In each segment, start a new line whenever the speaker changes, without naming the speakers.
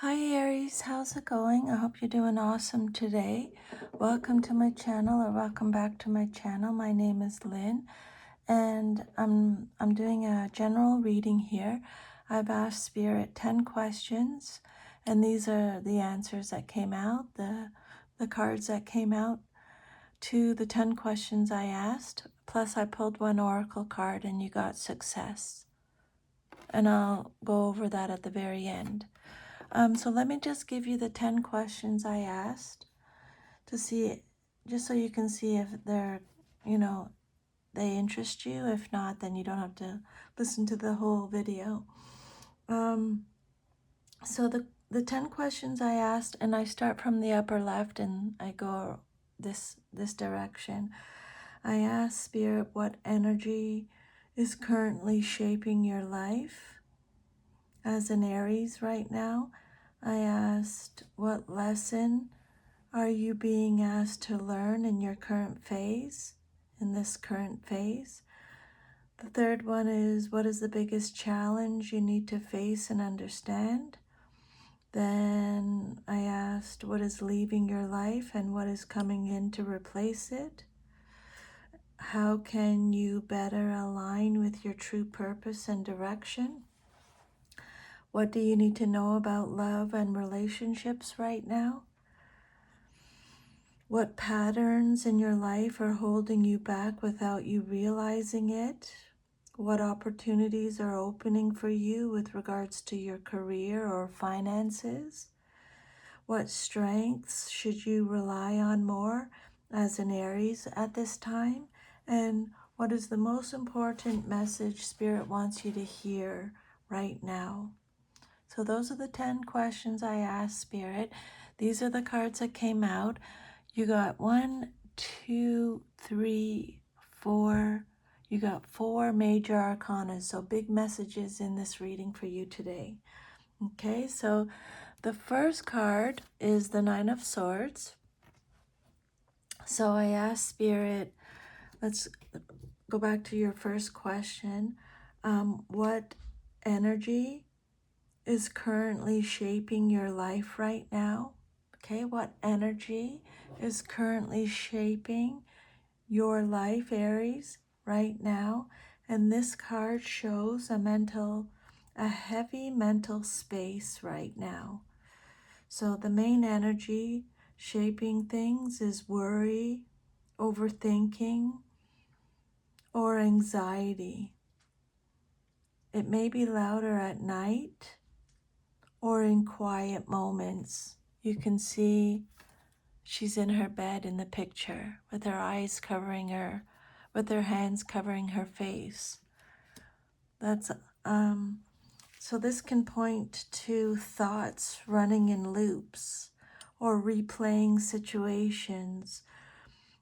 Hi Aries, how's it going? I hope you're doing awesome today. Welcome to my channel, or welcome back to my channel. My name is Lynn, and I'm doing a general reading here. I've asked Spirit 10 questions, and these are the answers that came out, the cards that came out to the 10 questions I asked. Plus I pulled one oracle card and you got success. And I'll go over that at the very end. So let me just give you the 10 questions I asked to see, just so you can see if they're, they interest you. If not, then you don't have to listen to the whole video. So the 10 questions I asked, and I start from the upper left and I go this direction. I asked Spirit what energy is currently shaping your life as an Aries right now. I asked, what lesson are you being asked to learn in your current phase, in this current phase? The third one is, what is the biggest challenge you need to face and understand? Then I asked, what is leaving your life and what is coming in to replace it? How can you better align with your true purpose and direction? What do you need to know about love and relationships right now? What patterns in your life are holding you back without you realizing it? What opportunities are opening for you with regards to your career or finances? What strengths should you rely on more as an Aries at this time? And what is the most important message Spirit wants you to hear right now? So those are the 10 questions I asked Spirit. These are the cards that came out. You got 1, 2, 3, 4. You got 4 major arcana, so big messages in this reading for you today. Okay, so the first card is the 9 of Swords. So I asked Spirit, let's go back to your first question. What energy is currently shaping your life right now? Okay, what energy is currently shaping your life, Aries, right now? And this card shows a heavy mental space right now. So the main energy shaping things is worry, overthinking, or anxiety. It may be louder at night or in quiet moments. You can see she's in her bed in the picture with her eyes covering her, with her hands covering her face. That's so this can point to thoughts running in loops, or replaying situations,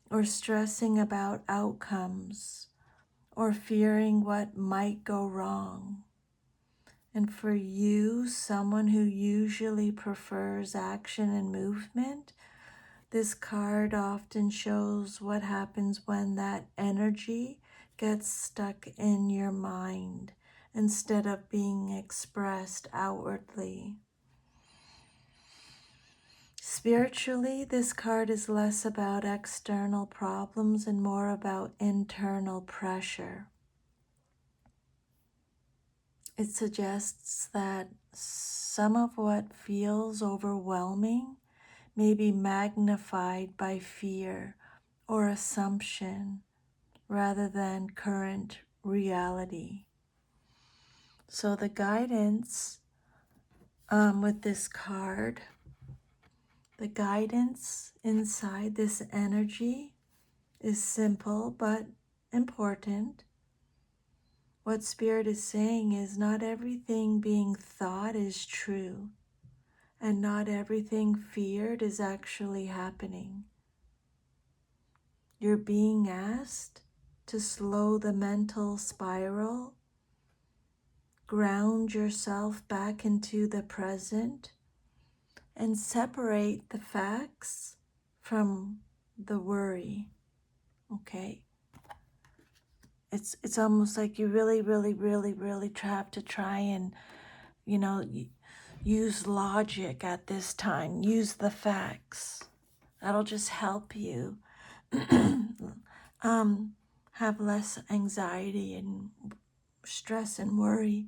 or stressing about outcomes, or fearing what might go wrong. And for you, someone who usually prefers action and movement, this card often shows what happens when that energy gets stuck in your mind instead of being expressed outwardly. Spiritually, this card is less about external problems and more about internal pressure. It suggests that some of what feels overwhelming may be magnified by fear or assumption rather than current reality. So the guidance with this card, the guidance inside this energy is simple but important. What Spirit is saying is not everything being thought is true, and not everything feared is actually happening. You're being asked to slow the mental spiral, ground yourself back into the present, and separate the facts from the worry. Okay? It's almost like you really have to try and, use logic at this time. Use the facts. That'll just help you have less anxiety and stress and worry.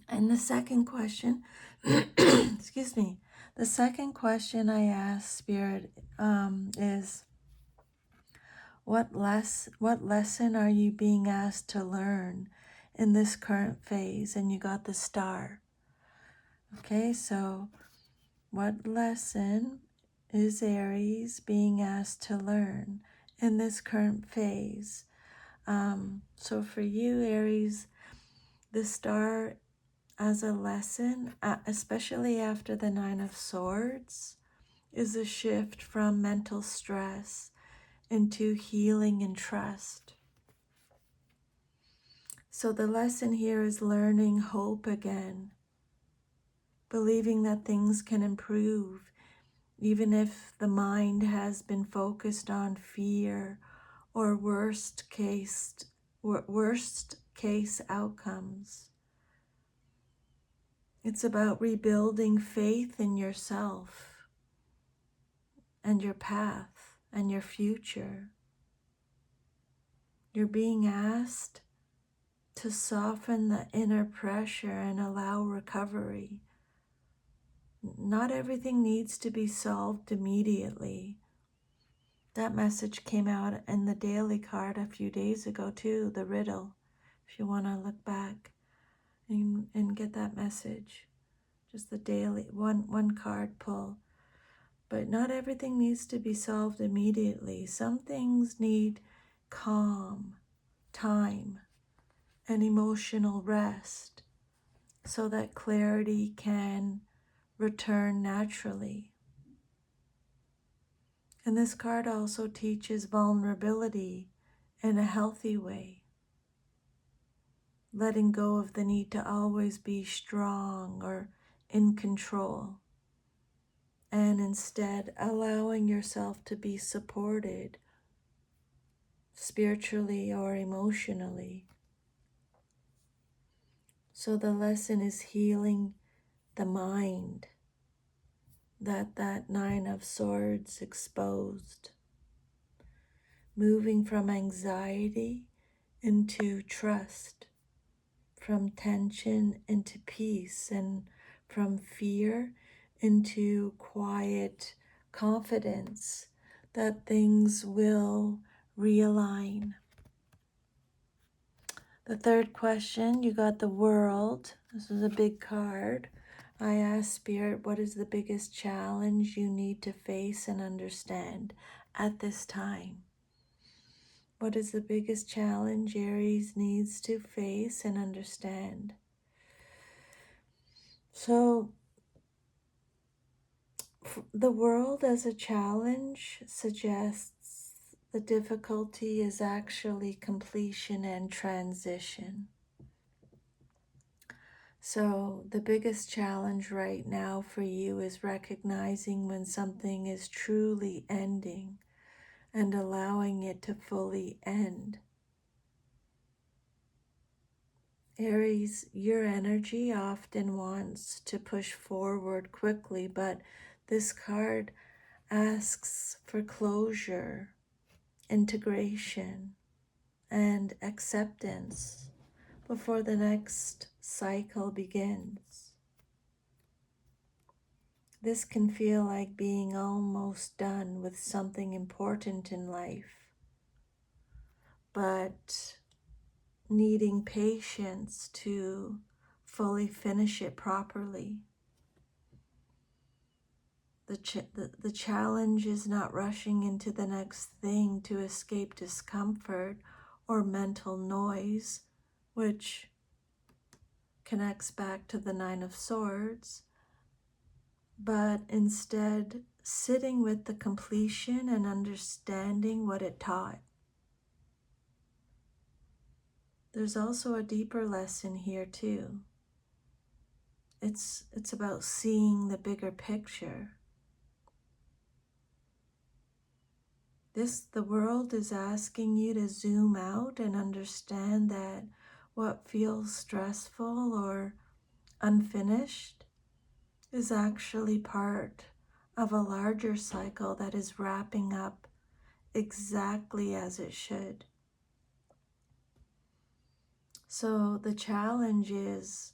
And the second question, excuse me, the second question I asked Spirit is, what lesson are you being asked to learn in this current phase? And you got the star. Okay, so what lesson is Aries being asked to learn in this current phase? So for you, Aries, the star as a lesson, especially after the Nine of Swords, is a shift from mental stress into healing and trust. So the lesson here is learning hope again, believing that things can improve, even if the mind has been focused on fear or worst case outcomes. It's about rebuilding faith in yourself and your path and your future. You're being asked to soften the inner pressure and allow recovery. Not everything needs to be solved immediately. That message came out in the daily card a few days ago too, the riddle, if you want to look back and get that message. Just the daily, one card pull. But not everything needs to be solved immediately. Some things need calm, time, and emotional rest so that clarity can return naturally. And this card also teaches vulnerability in a healthy way, letting go of the need to always be strong or in control, and instead allowing yourself to be supported spiritually or emotionally. So the lesson is healing the mind that Nine of Swords exposed, moving from anxiety into trust, from tension into peace, and from fear into quiet confidence that things will realign. The third question, you got the World. This is a big card. I asked Spirit, what is the biggest challenge you need to face and understand at this time? What is the biggest challenge Aries needs to face and understand? So, the World as a challenge suggests the difficulty is actually completion and transition. So the biggest challenge right now for you is recognizing when something is truly ending and allowing it to fully end. Aries, your energy often wants to push forward quickly, but this card asks for closure, integration, and acceptance before the next cycle begins. This can feel like being almost done with something important in life, but needing patience to fully finish it properly. The challenge is not rushing into the next thing to escape discomfort or mental noise, which connects back to the Nine of Swords, but instead sitting with the completion and understanding what it taught. There's also a deeper lesson here too. It's about seeing the bigger picture. The world is asking you to zoom out and understand that what feels stressful or unfinished is actually part of a larger cycle that is wrapping up exactly as it should. So the challenge is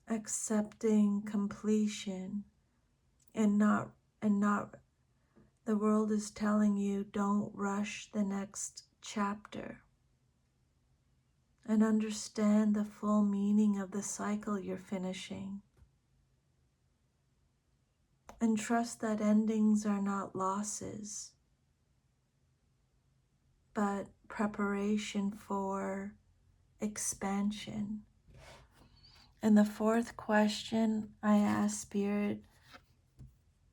accepting completion and not the world is telling you don't rush the next chapter, and understand the full meaning of the cycle you're finishing, and trust that endings are not losses but preparation for expansion. And the fourth question I ask Spirit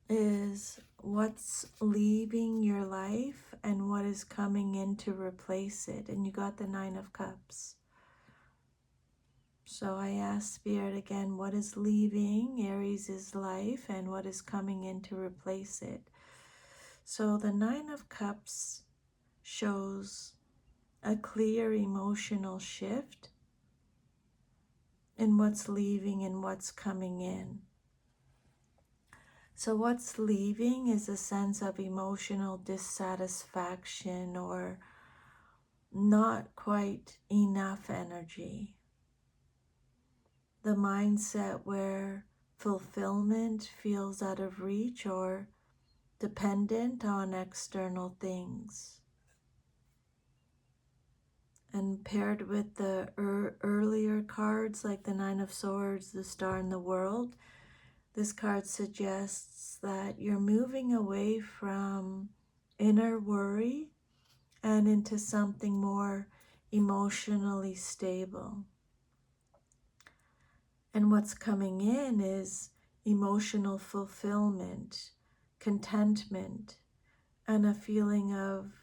is, what's leaving your life and what is coming in to replace it? And you got the Nine of Cups. So I ask Spirit again, what is leaving Aries' life and what is coming in to replace it? So the Nine of Cups shows a clear emotional shift in what's leaving and what's coming in. So what's leaving is a sense of emotional dissatisfaction or not quite enough energy. The mindset where fulfillment feels out of reach or dependent on external things. And paired with the earlier cards like the Nine of Swords, the Star and the World, this card suggests that you're moving away from inner worry and into something more emotionally stable. And what's coming in is emotional fulfillment, contentment, and a feeling of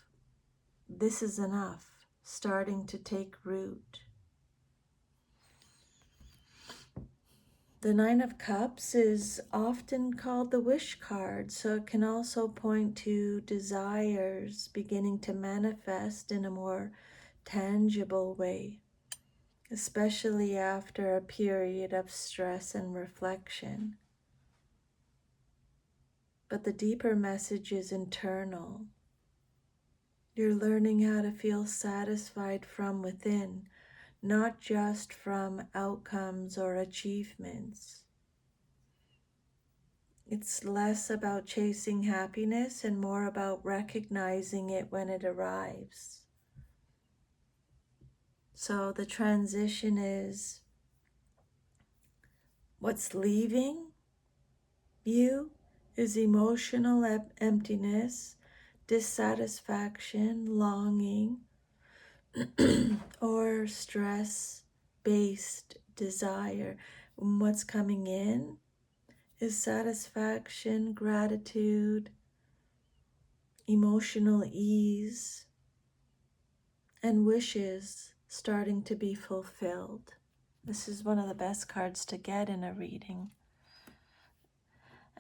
this is enough starting to take root. The Nine of Cups is often called the wish card, so it can also point to desires beginning to manifest in a more tangible way, especially after a period of stress and reflection. But the deeper message is internal. You're learning how to feel satisfied from within, not just from outcomes or achievements. It's less about chasing happiness and more about recognizing it when it arrives. So the transition is, what's leaving you is emotional emptiness, dissatisfaction, longing, or stress-based desire. And what's coming in is satisfaction, gratitude, emotional ease, and wishes starting to be fulfilled. This is one of the best cards to get in a reading.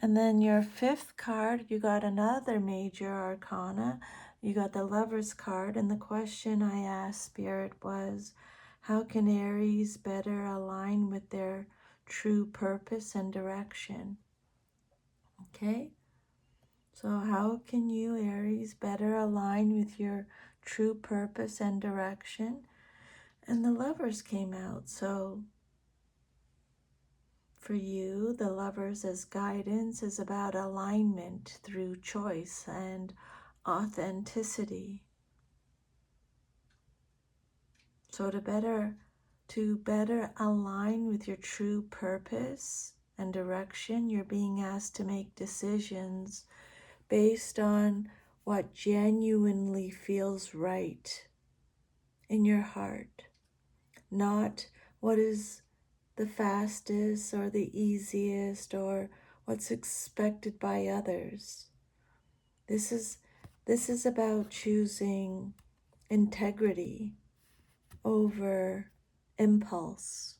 And then your fifth card, you got another major arcana. You got the Lover's card, and the question I asked Spirit was, how can Aries better align with their true purpose and direction? Okay, so how can you, Aries, better align with your true purpose and direction? And the Lovers came out. So for you, the Lovers as guidance is about alignment through choice and authenticity. So to better align with your true purpose and direction, you're being asked to make decisions based on what genuinely feels right in your heart, not what is the fastest or the easiest or what's expected by others. This is about choosing integrity over impulse.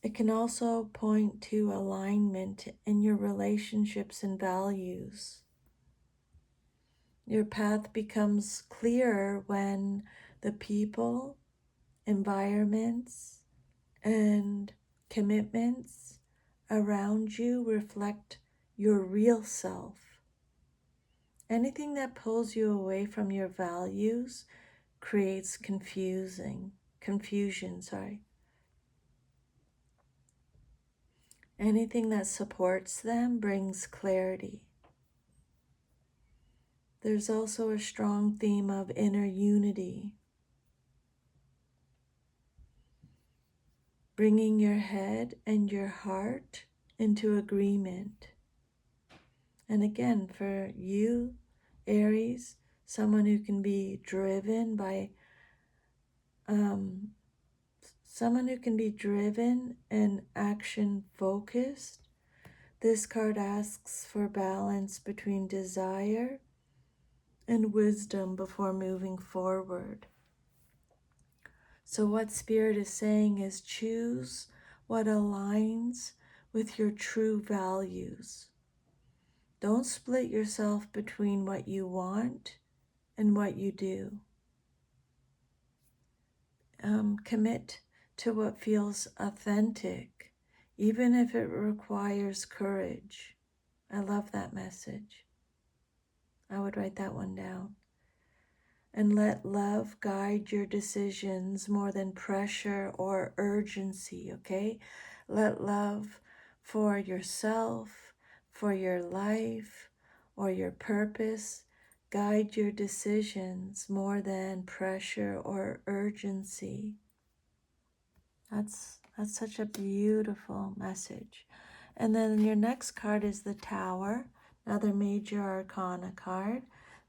It can also point to alignment in your relationships and values. Your path becomes clearer when the people, environments, and commitments around you reflect your real self. Anything that pulls you away from your values creates confusion. Anything that supports them brings clarity. There's also a strong theme of inner unity, bringing your head and your heart into agreement. And again, for you, Aries, someone who can be driven by, someone who can be driven and action focused, this card asks for balance between desire and wisdom before moving forward. So what Spirit is saying is choose what aligns with your true values. Don't split yourself between what you want and what you do. Commit to what feels authentic, even if it requires courage. I love that message. I would write that one down. And let love guide your decisions more than pressure or urgency, okay? Let love for yourself, for your life, or your purpose guide your decisions more than pressure or urgency. That's such a beautiful message. And then your next card is the Tower, another major arcana card.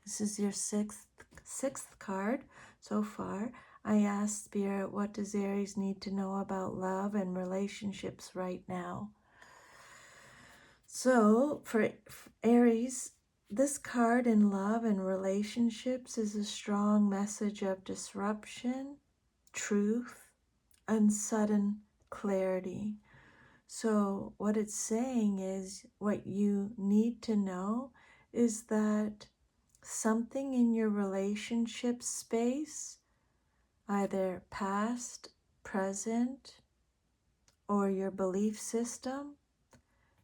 This is your sixth card so far. I asked Spirit, what does Aries need to know about love and relationships right now? So for Aries, this card in love and relationships is a strong message of disruption, truth, and sudden clarity. So what it's saying is, what you need to know is that something in your relationship space, either past, present, or your belief system,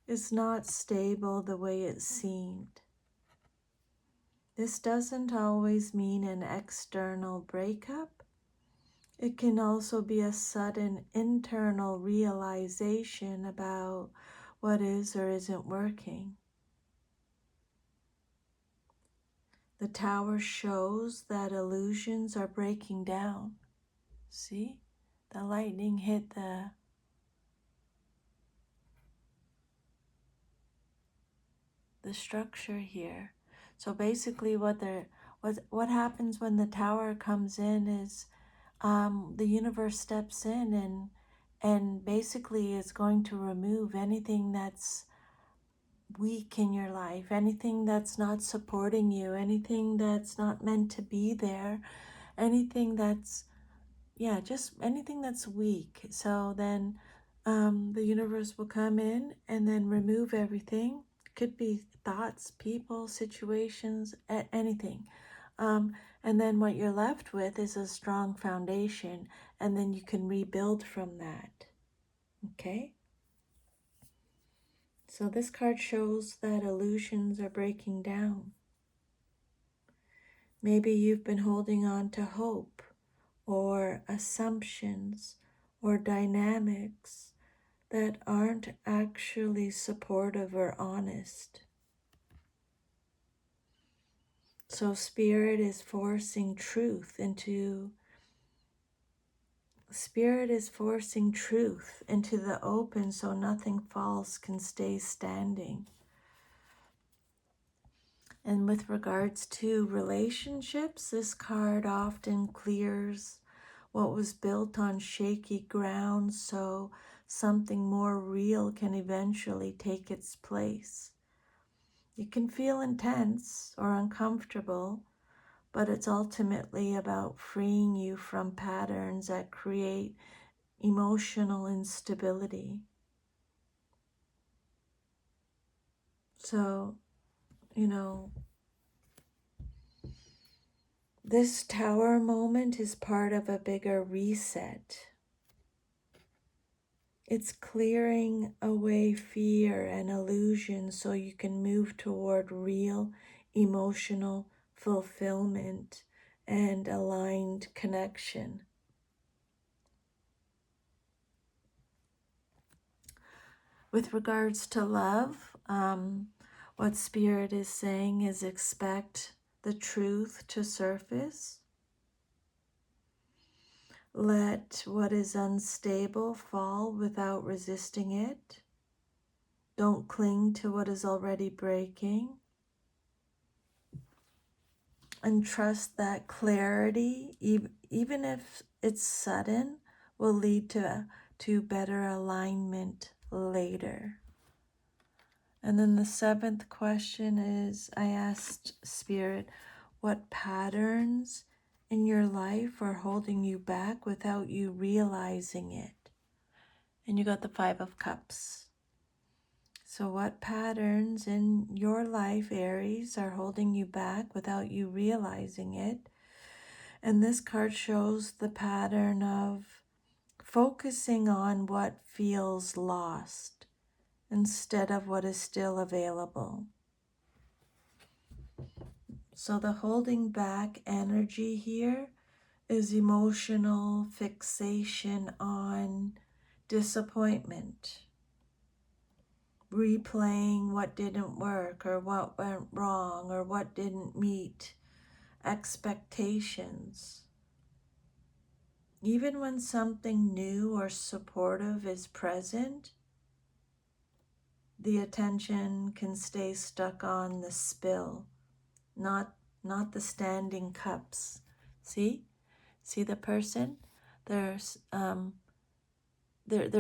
is not stable the way it seemed. This doesn't always mean an external breakup. It can also be a sudden internal realization about what is or isn't working. The Tower shows that illusions are breaking down. See? The lightning hit the structure here. So basically what happens when the Tower comes in is the universe steps in and basically is going to remove anything that's weak in your life, anything that's not supporting you, anything that's not meant to be there, anything that's, just anything that's weak. So then the universe will come in and then remove everything. It could be thoughts, people, situations, anything. And then what you're left with is a strong foundation, and then you can rebuild from that. Okay? So this card shows that illusions are breaking down. Maybe you've been holding on to hope or assumptions or dynamics that aren't actually supportive or honest. So Spirit is forcing truth into the open so nothing false can stay standing. And with regards to relationships, this card often clears what was built on shaky ground so something more real can eventually take its place. It can feel intense or uncomfortable, but it's ultimately about freeing you from patterns that create emotional instability. So, this Tower moment is part of a bigger reset. It's clearing away fear and illusion so you can move toward real emotional fulfillment and aligned connection. With regards to love, what Spirit is saying is expect the truth to surface. Let what is unstable fall without resisting it. Don't cling to what is already breaking. And trust that clarity, even if it's sudden, will lead to better alignment later. And then the seventh question is, I asked Spirit, what patterns in your life are holding you back without you realizing it? And you got the Five of Cups. So what patterns in your life, Aries, are holding you back without you realizing it? And this card shows the pattern of focusing on what feels lost instead of what is still available. So the holding back energy here is emotional fixation on disappointment, replaying what didn't work or what went wrong or what didn't meet expectations. Even when something new or supportive is present, the attention can stay stuck on the spill, not the standing cups. See the person? They're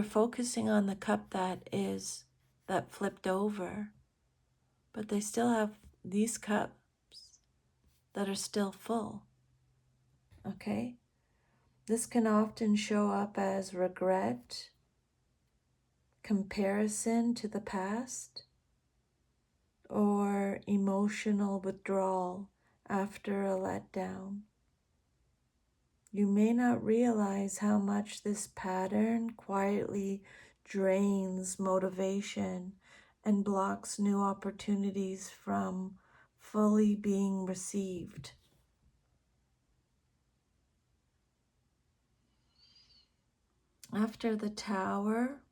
focusing on the cup that flipped over, but they still have these cups that are still full. Okay? This can often show up as regret, comparison to the past, or emotional withdrawal after a letdown. You may not realize how much this pattern quietly drains motivation and blocks new opportunities from fully being received. After the Tower,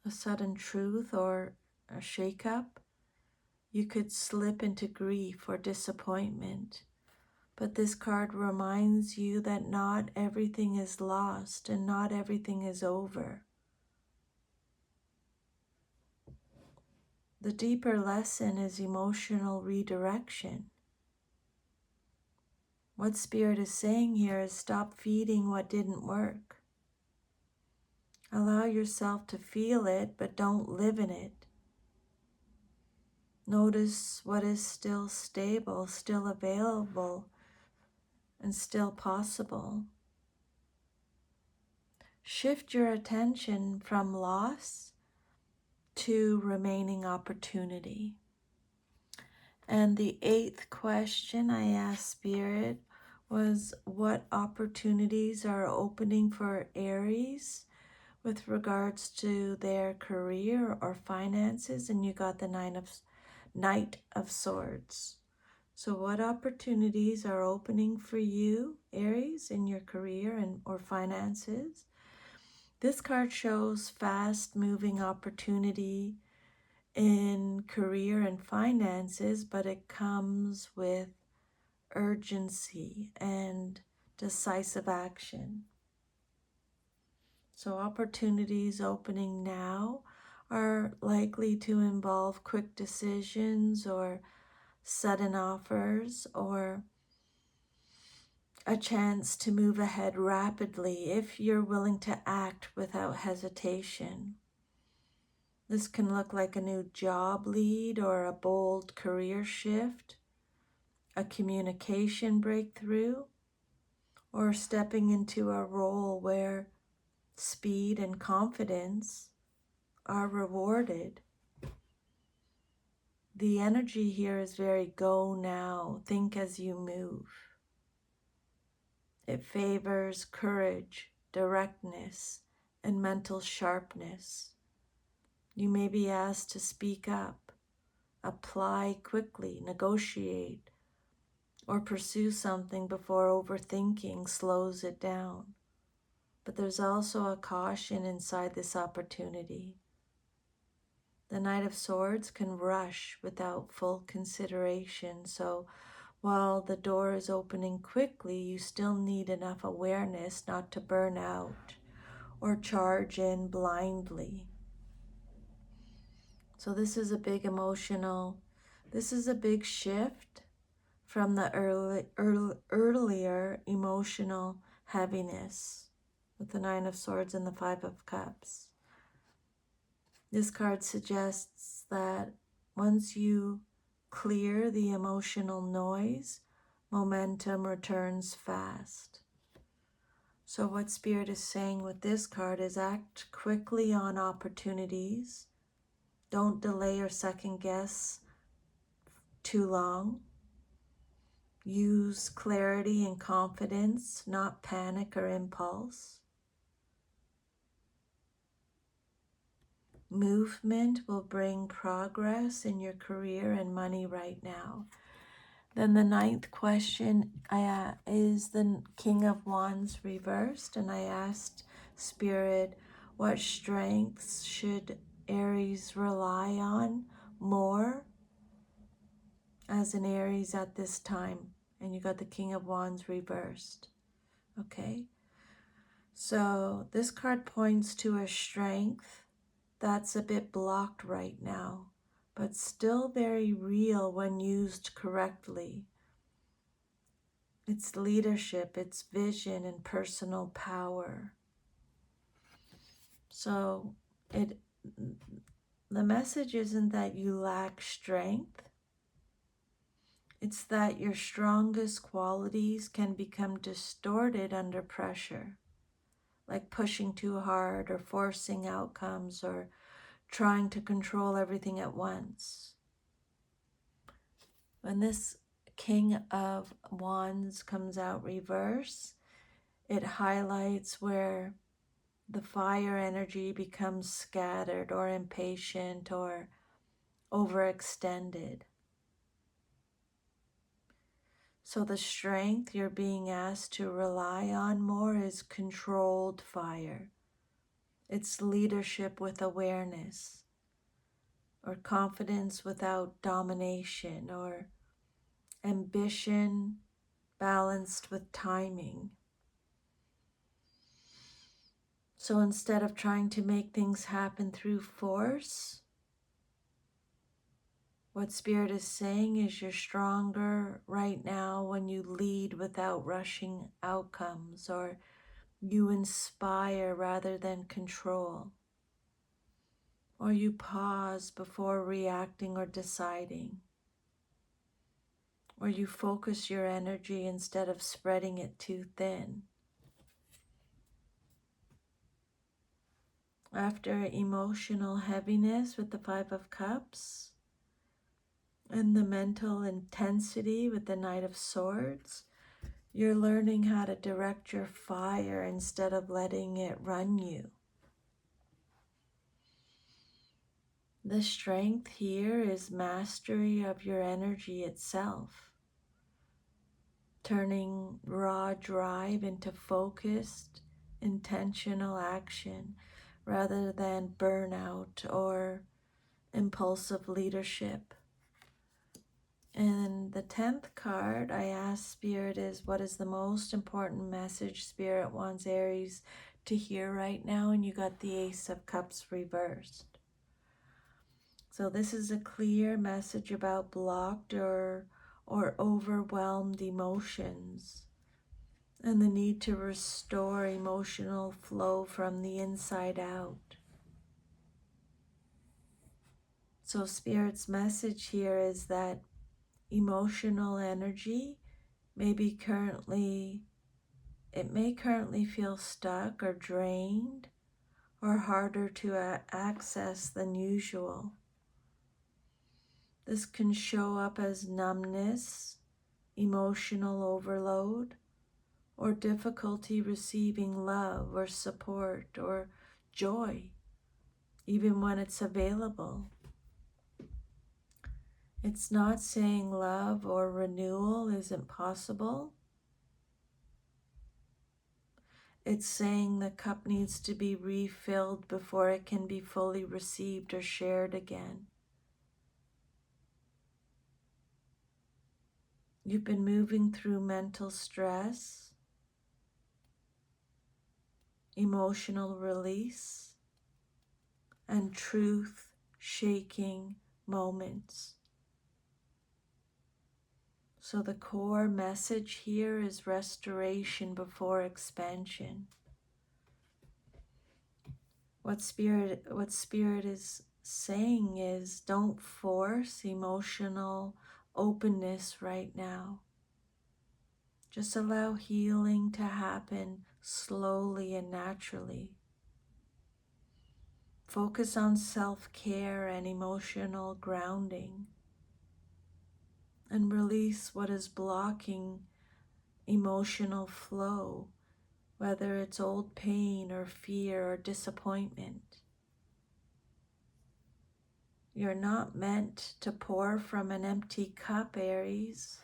a sudden truth or a shakeup, you could slip into grief or disappointment. But this card reminds you that not everything is lost and not everything is over. The deeper lesson is emotional redirection. What Spirit is saying here is stop feeding what didn't work. Allow yourself to feel it, but don't live in it. Notice what is still stable, still available, and still possible. Shift your attention from loss to remaining opportunity. And the eighth question I asked Spirit was, what opportunities are opening for Aries with regards to their career or finances? And you got the Knight of Swords. So what opportunities are opening for you, Aries, in your career and or finances? This card shows fast-moving opportunity in career and finances, but it comes with urgency and decisive action. So opportunities opening now are likely to involve quick decisions or sudden offers or a chance to move ahead rapidly if you're willing to act without hesitation. This can look like a new job lead or a bold career shift, a communication breakthrough, or stepping into a role where speed and confidence are rewarded. The energy here is very go now, think as you move. It favors courage, directness, and mental sharpness. You may be asked to speak up, apply quickly, negotiate, or pursue something before overthinking slows it down. But there's also a caution inside this opportunity. The Knight of Swords can rush without full consideration, so while the door is opening quickly, you still need enough awareness not to burn out or charge in blindly. So this is a big shift from the earlier emotional heaviness with the Nine of Swords and the Five of Cups. This card suggests that once you clear the emotional noise, momentum returns fast. So what Spirit is saying with this card is act quickly on opportunities. Don't delay or second guess too long. Use clarity and confidence, not panic or impulse. Movement will bring progress in your career and money right now. Then the ninth question is the King of Wands reversed, and I asked Spirit, what strengths should Aries rely on more as an Aries at this time? And you got the King of Wands reversed. Okay, so this card points to a strength that's a bit blocked right now, but still very real when used correctly. It's leadership, it's vision, and personal power. So the message isn't that you lack strength. It's that your strongest qualities can become distorted under pressure, like pushing too hard or forcing outcomes or trying to control everything at once. When this King of Wands comes out reverse, it highlights where the fire energy becomes scattered or impatient or overextended. So the strength you're being asked to rely on more is controlled fire. It's leadership with awareness, or confidence without domination, or ambition balanced with timing. So instead of trying to make things happen through force, what Spirit is saying is you're stronger right now when you lead without rushing outcomes, or you inspire rather than control, or you pause before reacting or deciding, or you focus your energy instead of spreading it too thin. After emotional heaviness with the Five of Cups, and the mental intensity with the Knight of Swords, you're learning how to direct your fire instead of letting it run you. The strength here is mastery of your energy itself, turning raw drive into focused, intentional action rather than burnout or impulsive leadership. And the 10th card I asked Spirit is, what is the most important message Spirit wants Aries to hear right now? And you got the Ace of Cups reversed. So this is a clear message about blocked or overwhelmed emotions and the need to restore emotional flow from the inside out. So Spirit's message here is that emotional energy may currently feel stuck or drained or harder to access than usual. This can show up as numbness, emotional overload, or difficulty receiving love or support, or joy, even when it's available. It's not saying love or renewal isn't possible. It's saying the cup needs to be refilled before it can be fully received or shared again. You've been moving through mental stress, emotional release, and truth shaking moments. So the core message here is restoration before expansion. What spirit is saying is, don't force emotional openness right now. Just allow healing to happen slowly and naturally. Focus on self-care and emotional grounding, and release what is blocking emotional flow, whether it's old pain or fear or disappointment. You're not meant to pour from an empty cup, Aries,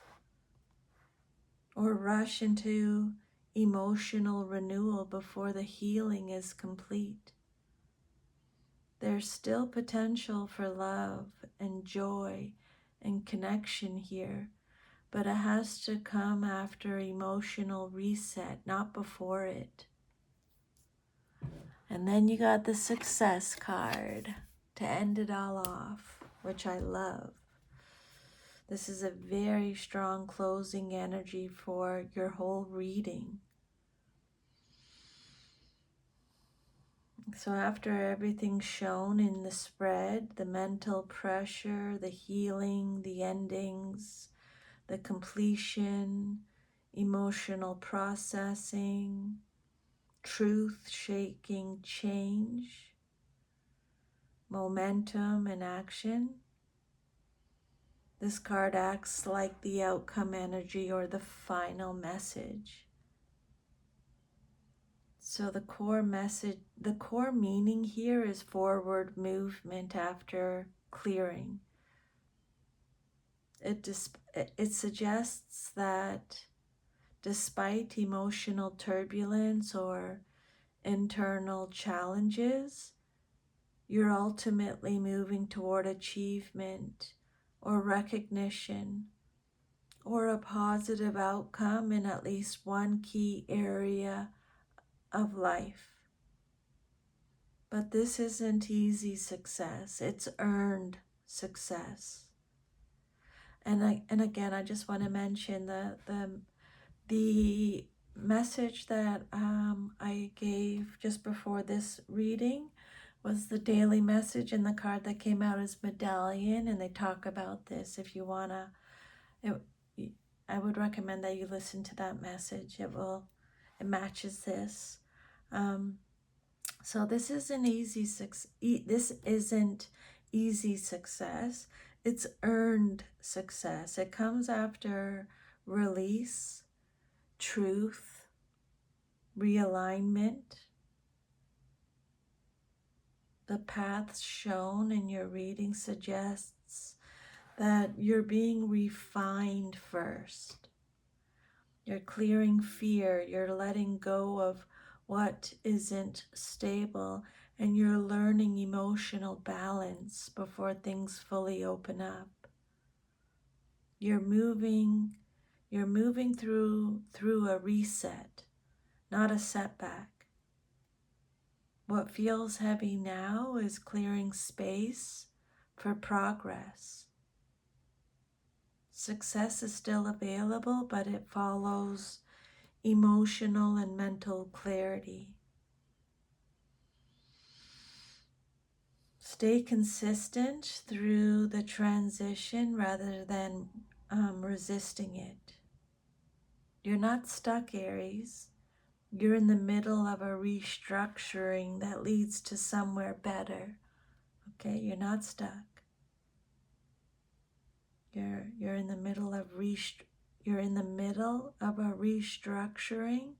or rush into emotional renewal before the healing is complete. There's still potential for love and joy and connection here, but it has to come after emotional reset, not before it. And then you got the success card to end it all off, which I love. This is a very strong closing energy for your whole reading. So after everything's shown in the spread, the mental pressure, the healing, the endings, the completion, emotional processing, truth-shaking change, momentum and action, this card acts like the outcome energy or the final message. So the core message, the core meaning here is forward movement after clearing. It suggests that despite emotional turbulence or internal challenges, you're ultimately moving toward achievement or recognition or a positive outcome in at least one key area of life. But this isn't easy success, it's earned success. And again, I just want to mention the message that I gave just before this reading was the daily message, and the card that came out is Medallion, and they talk about this. If you want to, I would recommend that you listen to that message. It matches this. So this isn't easy success. It's earned success. It comes after release, truth, realignment. The path shown in your reading suggests that you're being refined first. You're clearing fear, you're letting go of what isn't stable, and you're learning emotional balance before things fully open up. You're moving through a reset, not a setback. What feels heavy now is clearing space for progress. Success is still available, but it follows emotional and mental clarity. Stay consistent through the transition rather than resisting it. You're not stuck, Aries. You're in the middle of a restructuring that leads to somewhere better. Okay, you're not stuck. You're in the middle of a restructuring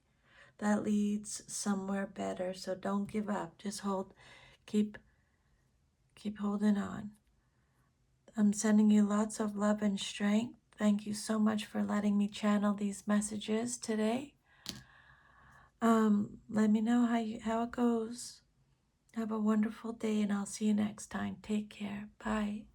that leads somewhere better. So don't give up. Just keep holding on. I'm sending you lots of love and strength. Thank you so much for letting me channel these messages today. Let me know how it goes. Have a wonderful day, and I'll see you next time. Take care. Bye.